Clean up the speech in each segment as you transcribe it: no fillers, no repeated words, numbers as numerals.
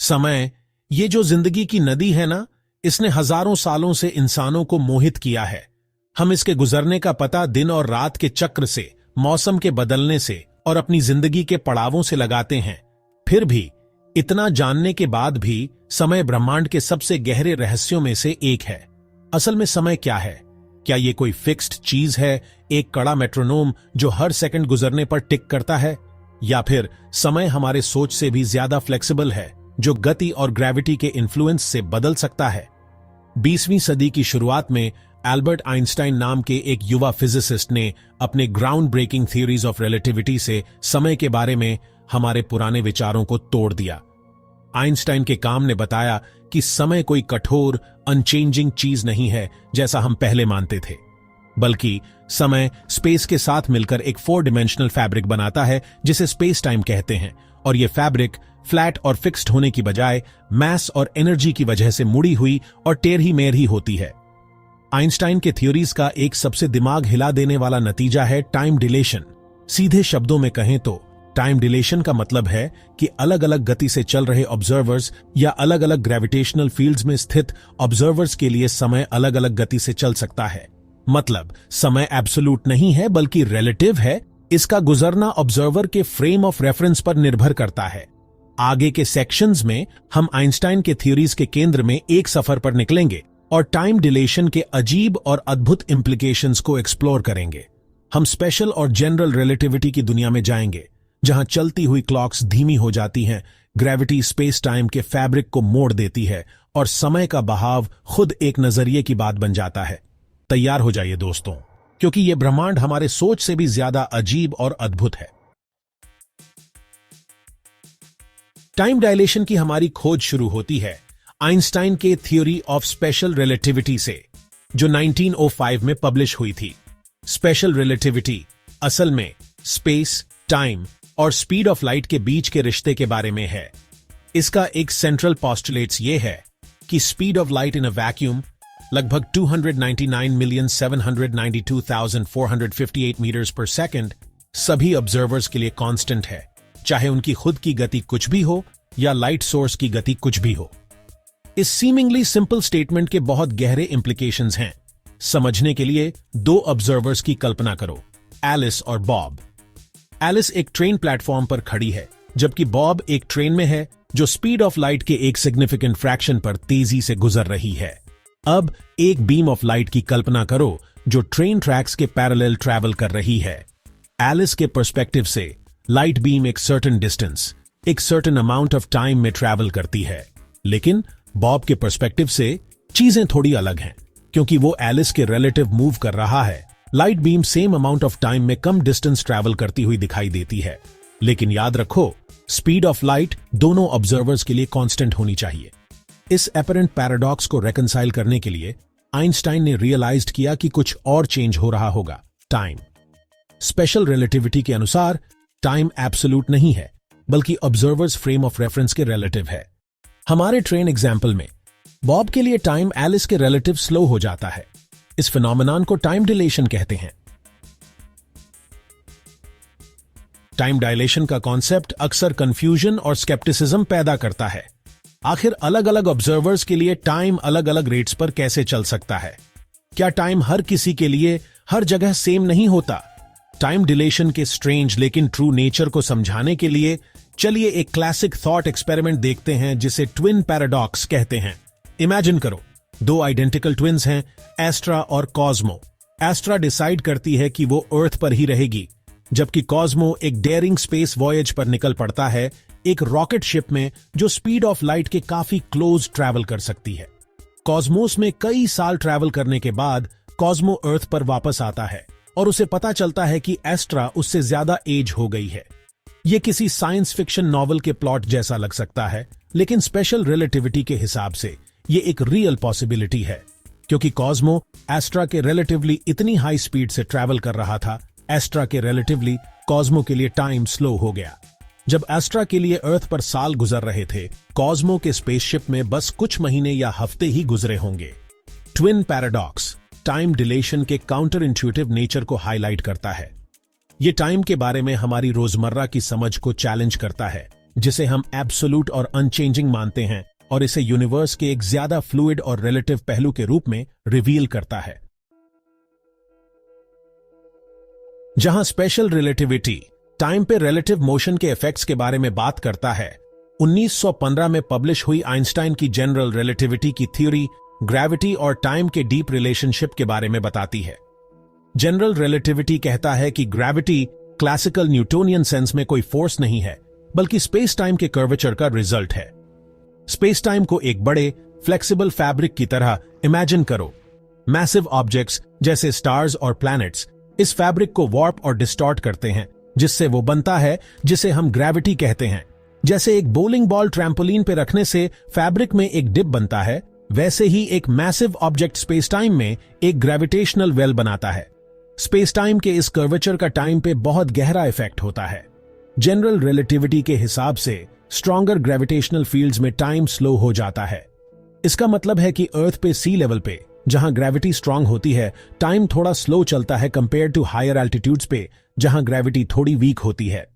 समय, ये जो जिंदगी की नदी है ना, इसने हजारों सालों से इंसानों को मोहित किया है। हम इसके गुजरने का पता दिन और रात के चक्र से, मौसम के बदलने से और अपनी जिंदगी के पड़ावों से लगाते हैं। फिर भी इतना जानने के बाद भी समय ब्रह्मांड के सबसे गहरे रहस्यों में से एक है। असल में समय क्या है? क्या ये कोई फिक्स्ड चीज है, एक कड़ा मेट्रोनोम जो हर सेकंड गुजरने पर टिक करता है? या फिर समय हमारे सोच से भी ज्यादा फ्लेक्सिबल है, जो गति और ग्रेविटी के इन्फ्लुएंस से बदल सकता है? 20वीं सदी की शुरुआत में एल्बर्ट आइंस्टाइन नाम के एक युवा फिजिसिस्ट ने अपने ground breaking theories of relativity से समय के बारे में हमारे पुराने विचारों को तोड़ दिया। आइंस्टाइन के काम ने बताया कि समय कोई कठोर, अनचेंजिंग चीज नहीं है जैसा हम पहले मानते थे, बल्कि समय स्पेस के साथ मिलकर एक 4 डिमेंशनल फैब्रिक बनाता है जिसे स्पेस टाइम कहते हैं। और यह फैब्रिक फ्लैट और फिक्स्ड होने की बजाय मास और एनर्जी की वजह से मुड़ी हुई और टेढ़ी मेढ़ी होती है। आइंस्टाइन के थ्योरीज का एक सबसे दिमाग हिला देने वाला नतीजा है टाइम डिलेशन। सीधे शब्दों में कहें तो टाइम डिलेशन का मतलब है कि अलग अलग गति से चल रहे ऑब्जर्वर्स या अलग अलग ग्रेविटेशनल फील्ड्स में स्थित ऑब्जर्वर्स के लिए समय अलग अलग गति से चल सकता है। मतलब समय एब्सोल्यूट नहीं है बल्कि रिलेटिव है। इसका गुजरना ऑब्जर्वर के फ्रेम ऑफ रेफरेंस पर निर्भर करता है। आगे के सेक्शंस में हम आइंस्टाइन के थ्योरीज के केंद्र में एक सफर पर निकलेंगे और टाइम डिलेशन के अजीब और अद्भुत इंप्लीकेशंस को एक्सप्लोर करेंगे। हम स्पेशल और जनरल रिलेटिविटी की दुनिया में जाएंगे, जहां चलती हुई क्लॉक्स धीमी हो जाती हैं, ग्रेविटी स्पेस टाइम के फैब्रिक को मोड़ देती है और समय का बहाव खुद एक नजरिए की बात बन जाता है। तैयार हो जाइए दोस्तों, क्योंकि यह ब्रह्मांड हमारे सोच से भी ज्यादा अजीब और अद्भुत है। टाइम डायलेशन की हमारी खोज शुरू होती है आइंस्टाइन के थ्योरी ऑफ स्पेशल रिलेटिविटी से, जो 1905 में पब्लिश हुई थी। स्पेशल रिलेटिविटी असल में स्पेस, टाइम और स्पीड ऑफ लाइट के बीच के रिश्ते के बारे में है। इसका एक सेंट्रल पोस्टुलेट्स ये है कि speed of light in a vacuum लगभग 299,792,458 मीटर्स पर सेकंड सभी ऑब्जर्वर्स के लिए कांस्टेंट है, चाहे उनकी खुद की गति कुछ भी हो या लाइट सोर्स की गति कुछ भी हो। इस सीमिंगली सिंपल स्टेटमेंट के बहुत गहरे इंप्लीकेशंस हैं। समझने के लिए 2 ऑब्जर्वर्स की कल्पना करो, एलिस और बॉब। एलिस एक ट्रेन प्लेटफॉर्म पर खड़ी है, जबकि बॉब एक ट्रेन में है जो स्पीड ऑफ लाइट के एक सिग्निफिकेंट फ्रैक्शन पर तेजी से गुजर रही है। अब एक बीम ऑफ लाइट की कल्पना करो जो ट्रेन ट्रैक्स के पैरेलल ट्रैवल कर रही है। एलिस के पर्सपेक्टिव से लाइट बीम एक सर्टेन डिस्टेंस, एक सर्टेन अमाउंट ऑफ टाइम में ट्रैवल करती है, लेकिन बॉब के पर्सपेक्टिव से चीजें थोड़ी अलग हैं, क्योंकि वो एलिस के रिलेटिव मूव कर रहा है। Light beam same amount of time में कम डिस्टेंस ट्रैवल करती हुई दिखाई देती है, लेकिन याद रखो स्पीड ऑफ लाइट दोनों ऑब्जर्वर्स के लिए कांस्टेंट होनी चाहिए। इस एपरेंट पैराडॉक्स को रेकंसाइल करने के लिए आइंस्टाइन ने रियलाइज्ड किया कि कुछ और चेंज हो रहा होगा, टाइम। स्पेशल रिलेटिविटी के अनुसार टाइम एब्सोल्यूट नहीं है, बल्कि ऑब्जर्वर्स फ्रेम ऑफ रेफरेंस के रिलेटिव है। हमारे ट्रेन एग्जाम्पल में बॉब के लिए टाइम एलिस के रिलेटिव स्लो हो जाता है। इस फिनोमेनन को टाइम डिलेशन कहते हैं। टाइम डायलेशन का कॉन्सेप्ट अक्सर कंफ्यूजन और स्केप्टिसिज्म पैदा करता है। आखिर अलग अलग ऑब्जर्वर्स के लिए टाइम अलग अलग रेट्स पर कैसे चल सकता है? क्या टाइम हर किसी के लिए हर जगह सेम नहीं होता? टाइम डिलेशन के स्ट्रेंज लेकिन ट्रू नेचर को समझाने के लिए चलिए एक क्लासिक थॉट एक्सपेरिमेंट देखते हैं जिसे ट्विन पैराडॉक्स कहते हैं। इमेजिन करो, 2 आइडेंटिकल ट्विन्स हैं, एस्ट्रा और कॉस्मो। एस्ट्रा डिसाइड करती है कि वो अर्थ पर ही रहेगी, जबकि कॉस्मो एक डेयरिंग स्पेस वॉयज पर निकल पड़ता है, एक रॉकेट शिप में जो स्पीड ऑफ लाइट के काफी क्लोज ट्रैवल कर सकती है। कॉस्मोस में कई साल ट्रैवल करने के बाद कॉस्मो अर्थ पर वापस आता है और उसे पता चलता है कि एस्ट्रा उससे ज्यादा एज हो गई है। यह किसी साइंस फिक्शन नॉवल के प्लॉट जैसा लग सकता है, लेकिन स्पेशल रिलेटिविटी के हिसाब से यह एक रियल पॉसिबिलिटी है, क्योंकि कॉस्मो एस्ट्रा के रिलेटिवली इतनी हाई स्पीड से ट्रैवल कर रहा था, एस्ट्रा के रिलेटिवली कॉस्मो के लिए टाइम स्लो हो गया। जब एस्ट्रा के लिए अर्थ पर साल गुजर रहे थे, कॉस्मो के स्पेसशिप में बस कुछ महीने या हफ्ते ही गुजरे होंगे। ट्विन पैराडॉक्स टाइम डिलेशन के काउंटर इंट्यूटिव नेचर को हाईलाइट करता है। ये टाइम के बारे में हमारी रोजमर्रा की समझ को चैलेंज करता है। जिसे हम एब्सोल्यूट और अनचेंजिंग मानते हैं और इसे यूनिवर्स के एक ज्यादा फ्लूइड और रिलेटिव पहलू के रूप में रिवील करता है। जहां स्पेशल रिलेटिविटी टाइम पे रिलेटिव मोशन के इफेक्ट्स के बारे में बात करता है, 1915 में पब्लिश हुई आइंस्टाइन की जनरल रिलेटिविटी की थ्योरी ग्रेविटी और टाइम के डीप रिलेशनशिप के बारे में बताती है। जनरल रिलेटिविटी कहता है कि ग्रेविटी क्लासिकल न्यूटोनियन सेंस में कोई फोर्स नहीं है, बल्कि स्पेस टाइम के कर्वेचर का रिजल्ट है। स्पेस टाइम को एक बड़े फ्लेक्सिबल फैब्रिक की तरह इमेजिन करो। मैसिव ऑब्जेक्ट्स जैसे स्टार्स और प्लैनेट्स इस फैब्रिक को वार्प और डिस्टॉर्ट करते हैं, जिससे वो बनता है जिसे हम ग्रेविटी कहते हैं। जैसे एक बोलिंग बॉल ट्रैम्पोलिन पे रखने से फैब्रिक में एक डिप बनता है, वैसे ही एक मैसिव ऑब्जेक्ट स्पेस टाइम में एक ग्रेविटेशनल वेल बनाता है। स्पेस टाइम के इस कर्वेचर का टाइम पे बहुत गहरा इफेक्ट होता है। जनरल रिलेटिविटी के हिसाब से स्ट्रॉन्गर ग्रेविटेशनल फील्ड्स में टाइम स्लो हो जाता है। इसका मतलब है कि अर्थ पे सी लेवल पे जहां ग्रेविटी स्ट्रांग होती है, टाइम थोड़ा स्लो चलता है कंपेयर टू हायर एल्टीट्यूड्स पे जहां ग्रेविटी थोड़ी वीक होती है।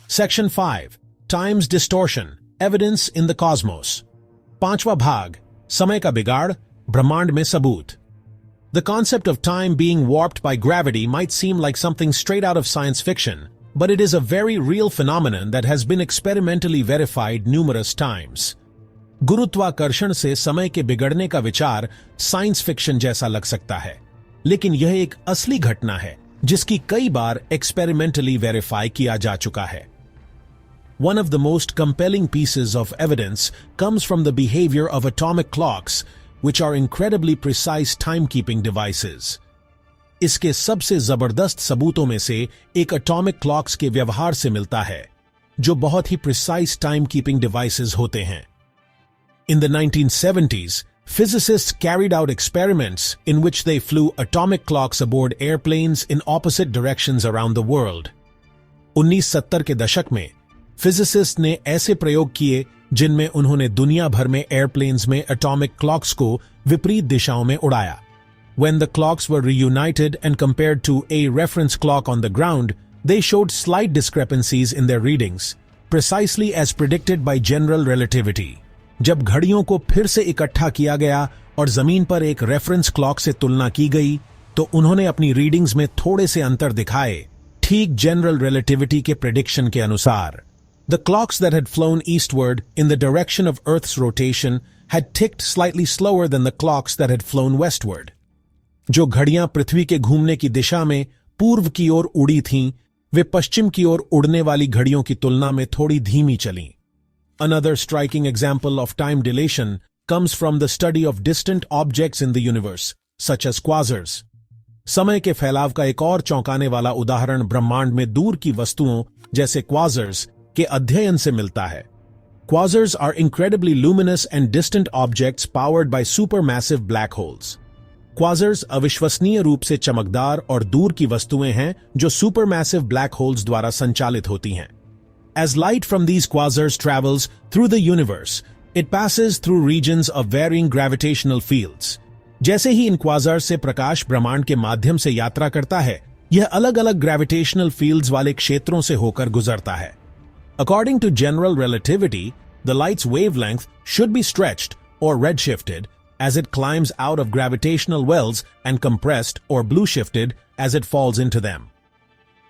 Section 5 times distortion evidence in the cosmos. 5वां भाग समय का बिगाड़ ब्रह्मांड में सबूत। The concept of time being warped by gravity might seem like something straight out of science fiction, but it is a very real phenomenon that has been experimentally verified numerous times. गुरुत्वाकर्षण से समय के बिगड़ने का विचार science fiction जैसा लग सकता है, लेकिन यह एक असली घटना है जिसकी कई बार एक्सपेरिमेंटली वेरीफाई किया जा चुका है। One of the most compelling pieces of evidence comes from the behavior of atomic clocks, which are incredibly precise time-keeping devices. इसके सबसे जबरदस्त सबूतों में से एक एटॉमिक क्लॉक्स के व्यवहार से मिलता है, जो बहुत ही प्रिसाइज टाइम कीपिंग डिवाइसेस होते हैं। In the 1970s, physicists carried out experiments in which they flew atomic clocks aboard airplanes in opposite directions around the world. 1970 के दशक में फिजिसिस्ट ने ऐसे प्रयोग किए जिनमें उन्होंने दुनिया भर में एयरप्लेन्स में एटॉमिक क्लॉक्स को विपरीत दिशाओं में उड़ाया। When the clocks were reunited and compared to a reference clock on the ground, they showed slight discrepancies in their readings, precisely as predicted by general relativity. जब घड़ियों को फिर से इकट्ठा किया गया और जमीन पर एक रेफरेंस क्लॉक से तुलना की गई, तो उन्होंने अपनी रीडिंग्स में थोड़े से अंतर दिखाए, ठीक जनरल रिलेटिविटी के प्रेडिक्शन के अनुसार। The clocks that had flown eastward in the direction of Earth's rotation had ticked slightly slower than the clocks that had flown westward. जो घड़ियां पृथ्वी के घूमने की दिशा में पूर्व की ओर उड़ी थीं, वे पश्चिम की ओर उड़ने वाली घड़ियों की तुलना में थोड़ी धीमी चलीं। Another striking example of time dilation comes from the study of distant objects in the universe, such as quasars. समय के फैलाव का एक और चौंकाने वाला उदाहरण ब्रह्मांड में दूर की वस्तुओं जैसे क्वाजर्स के अध्ययन से मिलता है। Quasars are incredibly luminous and distant objects powered by supermassive black holes. Quasars अविश्वसनीय रूप से चमकदार और दूर की वस्तुएं हैं जो supermassive black holes द्वारा संचालित होती हैं। As light from these quasars travels through the universe, it passes through regions of varying gravitational fields. जैसे ही इन क्वाजार से प्रकाश ब्रह्मांड के माध्यम से यात्रा करता है, यह अलग-अलग ग्रेविटेशनल फील्ड्स वाले क्षेत्रों से होकर गुजरता है। According to general relativity, the light's wavelength should be stretched or redshifted as it climbs out of gravitational wells and compressed or blue-shifted as it falls into them.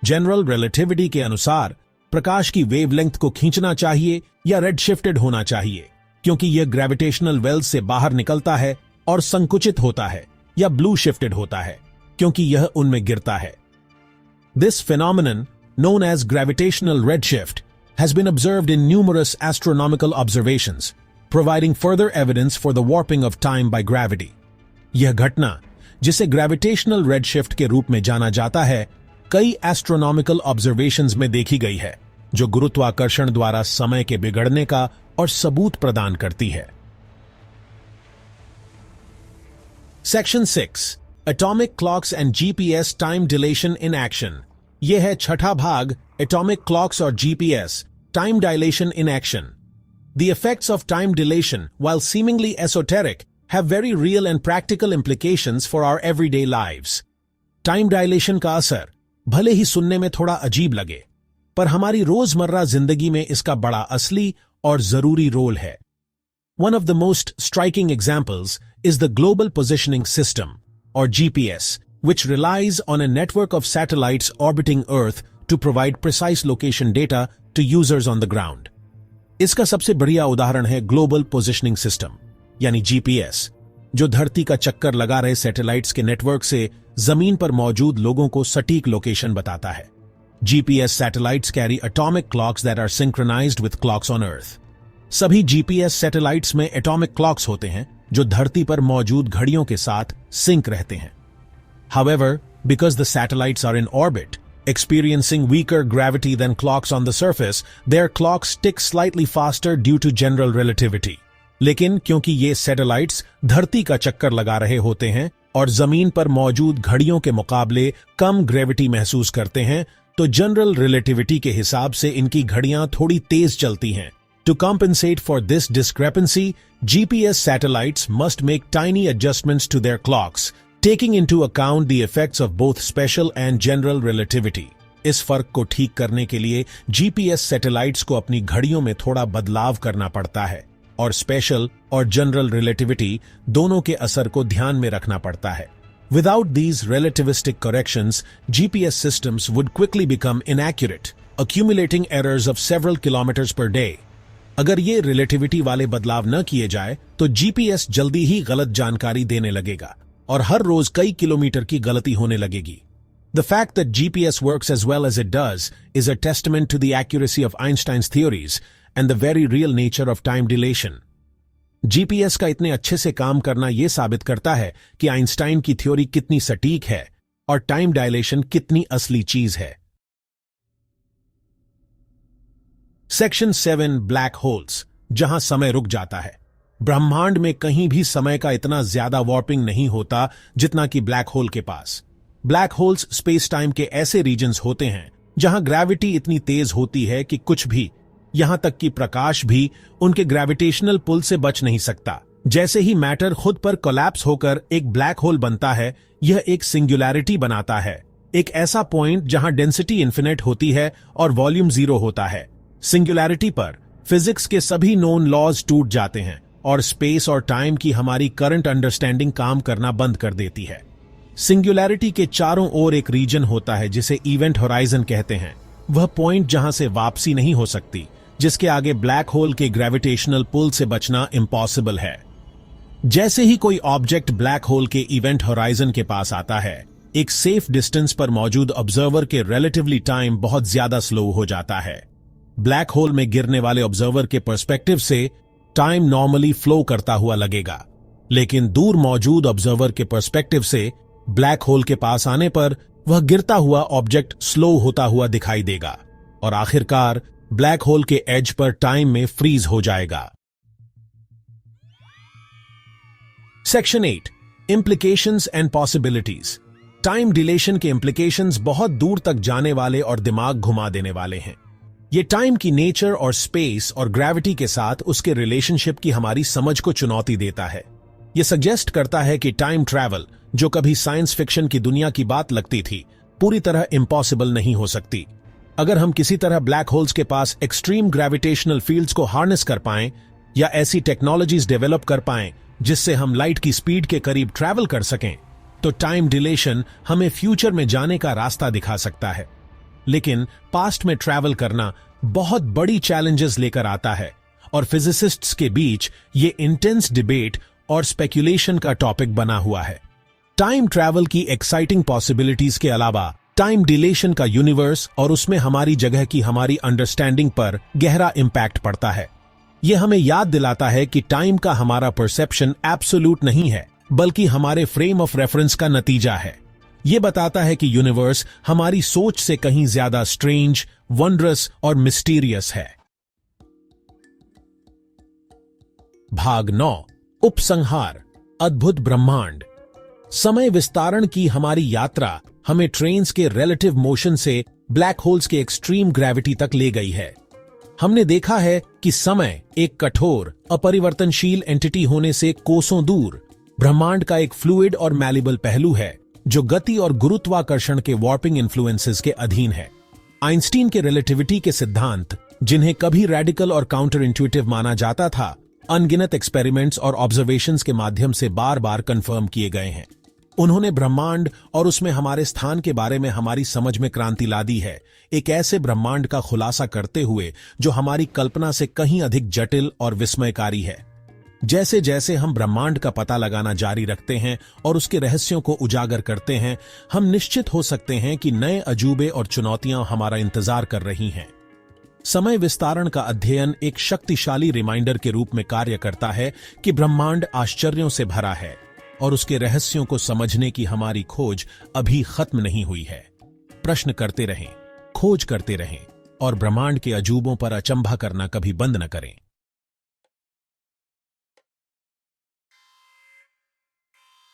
General relativity के अनुसार प्रकाश की wavelength को खींचना चाहिए या रेडशिफ्टेड होना चाहिए, क्योंकि यह ग्रेविटेशनल वेल्स से बाहर निकलता है, और संकुचित होता है या ब्लू शिफ्टेड होता है क्योंकि यह उनमें गिरता है। This phenomenon, known as gravitational redshift, has been observed in numerous astronomical observations, providing further evidence for the warping of time by gravity. यह घटना, जिसे ग्रेविटेशनल रेडशिफ्ट के रूप में जाना जाता है, कई एस्ट्रोनॉमिकल ऑब्जर्वेशंस में देखी गई है, जो गुरुत्वाकर्षण द्वारा समय के बिगड़ने का और सबूत प्रदान करती है। Section 6 atomic clocks and GPS time deletion in action. यह है छठा भाग, एटॉमिक क्लॉक्स और GPS time dilation in action. The effects of time dilation, while seemingly esoteric, have very real and practical implications for our everyday lives. Time dilation का असर भले ही सुनने में थोड़ा अजीब लगे, पर हमारी रोजमर्रा जिंदगी में इसका बड़ा असली और जरूरी रोल है। One of the most striking examples is the Global Positioning System, or GPS, which relies on a network of satellites orbiting Earth to provide precise location data to users on the ground. इसका सबसे बढ़िया उदाहरण है global positioning system यानी GPS, जो धरती का चक्कर लगा रहे सैटेलाइट्स के नेटवर्क से जमीन पर मौजूद लोगों को सटीक लोकेशन बताता है। GPS satellites carry atomic clocks that are synchronized with clocks on Earth. सभी जीपीएस सैटेलाइट्स में एटॉमिक क्लॉक्स होते हैं जो धरती पर मौजूद घड़ियों के साथ सिंक रहते हैं। However, because the satellites are in orbit, experiencing weaker gravity than clocks on the surface, their clocks tick slightly faster due to general relativity. लेकिन क्योंकि ये सैटेलाइट्स धरती का चक्कर लगा रहे होते हैं और जमीन पर मौजूद घड़ियों के मुकाबले कम ग्रेविटी महसूस करते हैं, तो जनरल रिलेटिविटी के हिसाब से इनकी घड़ियां थोड़ी तेज चलती हैं। To compensate for this discrepancy, GPS satellites must make tiny adjustments to their clocks, taking into account the effects of both special and general relativity. इस फर्क को ठीक करने के लिए GPS सैटेलाइट्स को अपनी घड़ियों में थोड़ा बदलाव करना पड़ता है और स्पेशल और जनरल रिलेटिविटी दोनों के असर को ध्यान में रखना पड़ता है। Without these relativistic corrections, GPS systems would quickly become inaccurate, accumulating errors of several kilometers per day. अगर ये रिलेटिविटी वाले बदलाव न किए जाए तो जीपीएस जल्दी ही गलत जानकारी देने लगेगा और हर रोज कई किलोमीटर की गलती होने लगेगी। The fact that GPS works as well as it does is a testament to the accuracy of Einstein's theories and the very real nature of time dilation. GPS का इतने अच्छे से काम करना यह साबित करता है कि आइंस्टाइन की थ्योरी कितनी सटीक है और टाइम डायलेशन कितनी असली चीज है। सेक्शन 7 ब्लैक होल्स, जहां समय रुक जाता है। ब्रह्मांड में कहीं भी समय का इतना ज्यादा वार्पिंग नहीं होता जितना कि ब्लैक होल के पास। ब्लैक होल्स स्पेस टाइम के ऐसे रीजन्स होते हैं जहां ग्रेविटी इतनी तेज होती है कि कुछ भी, यहां तक कि प्रकाश भी, उनके ग्रेविटेशनल पुल से बच नहीं सकता। जैसे ही मैटर खुद पर कोलैप्स होकर एक ब्लैक होल बनता है, यह एक सिंगुलैरिटी बनाता है, एक ऐसा पॉइंट जहां डेंसिटी इन्फिनिट होती है और वॉल्यूम 0 होता है। सिंगुलैरिटी पर फिजिक्स के सभी नोन लॉज टूट जाते हैं और स्पेस और टाइम की हमारी करंट अंडरस्टैंडिंग काम करना बंद कर देती है। सिंगुलैरिटी के चारों ओर एक रीजन होता है जिसे इवेंट होराइजन कहते हैं, वह पॉइंट जहां से वापसी नहीं हो सकती, जिसके आगे ब्लैक होल के ग्रेविटेशनल पुल से बचना इम्पॉसिबल है। जैसे ही कोई ऑब्जेक्ट ब्लैक होल के इवेंट होराइजन के पास आता है, एक सेफ डिस्टेंस पर मौजूद ऑब्जर्वर के रिलेटिवली टाइम बहुत ज्यादा स्लो हो जाता है। ब्लैक होल में गिरने वाले ऑब्जर्वर के पर्सपेक्टिव से टाइम नॉर्मली फ्लो करता हुआ लगेगा, लेकिन दूर मौजूद ऑब्जर्वर के पर्सपेक्टिव से ब्लैक होल के पास आने पर वह गिरता हुआ ऑब्जेक्ट स्लो होता हुआ दिखाई देगा और आखिरकार ब्लैक होल के एज पर टाइम में फ्रीज हो जाएगा। Section 8 implications and possibilities. Time deletion के इंप्लीकेशंस बहुत दूर तक जाने वाले और दिमाग घुमा देने वाले हैं। ये टाइम की नेचर और स्पेस और ग्रेविटी के साथ उसके रिलेशनशिप की हमारी समझ को चुनौती देता है। यह सजेस्ट करता है कि टाइम ट्रैवल, जो कभी साइंस फिक्शन की दुनिया की बात लगती थी, पूरी तरह इम्पॉसिबल नहीं हो सकती। अगर हम किसी तरह ब्लैक होल्स के पास एक्सट्रीम ग्रेविटेशनल फील्ड्स को हार्नेस कर पाएं या ऐसी टेक्नोलॉजीज डेवलप कर पाएं जिससे हम लाइट की स्पीड के करीब ट्रैवल कर सकें, तो टाइम डिलेशन हमें फ्यूचर में जाने का रास्ता दिखा सकता है। लेकिन पास्ट में ट्रैवल करना बहुत बड़ी चैलेंजेस लेकर आता है और फिजिसिस्ट्स के बीच ये इंटेंस डिबेट और स्पेक्यूलेशन का टॉपिक बना हुआ है। टाइम ट्रैवल की एक्साइटिंग पॉसिबिलिटीज के अलावा टाइम डिलेशन का यूनिवर्स और उसमें हमारी जगह की हमारी अंडरस्टैंडिंग पर गहरा इंपैक्ट पड़ता है। यह हमें याद दिलाता है कि टाइम का हमारा परसेप्शन एब्सोल्यूट नहीं है, बल्कि हमारे फ्रेम ऑफ रेफरेंस का नतीजा है। यह बताता है कि यूनिवर्स हमारी सोच से कहीं ज्यादा स्ट्रेंज, वंडरस और मिस्टीरियस है। भाग 9 उपसंहार, अद्भुत ब्रह्मांड। समय विस्तारण की हमारी यात्रा हमें ट्रेन्स के रिलेटिव मोशन से ब्लैक होल्स के एक्सट्रीम ग्रेविटी तक ले गई है। हमने देखा है कि समय एक कठोर, अपरिवर्तनशील एंटिटी होने से कोसों दूर ब्रह्मांड का एक फ्लूइड और मैलिबल पहलू है जो गति और गुरुत्वाकर्षण के वार्पिंग इन्फ्लुएंसेस के अधीन है। आइंस्टीन के रिलेटिविटी के सिद्धांत, जिन्हें कभी रेडिकल और काउंटर इंट्यूटिव माना जाता था, अनगिनत एक्सपेरिमेंट्स और ऑब्जर्वेशंस के माध्यम से बार बार कंफर्म किए गए हैं। उन्होंने ब्रह्मांड और उसमें हमारे स्थान के बारे में हमारी समझ में क्रांति ला दी है, एक ऐसे ब्रह्मांड का खुलासा करते हुए जो हमारी कल्पना से कहीं अधिक जटिल और विस्मयकारी है। जैसे जैसे हम ब्रह्मांड का पता लगाना जारी रखते हैं और उसके रहस्यों को उजागर करते हैं, हम निश्चित हो सकते हैं कि नए अजूबे और चुनौतियां हमारा इंतजार कर रही हैं। समय विस्तारण का अध्ययन एक शक्तिशाली रिमाइंडर के रूप में कार्य करता है कि ब्रह्मांड आश्चर्यों से भरा है और उसके रहस्यों को समझने की हमारी खोज अभी खत्म नहीं हुई है। प्रश्न करते रहें, खोज करते रहें और ब्रह्मांड के अजूबों पर अचंभा करना कभी बंद न करें।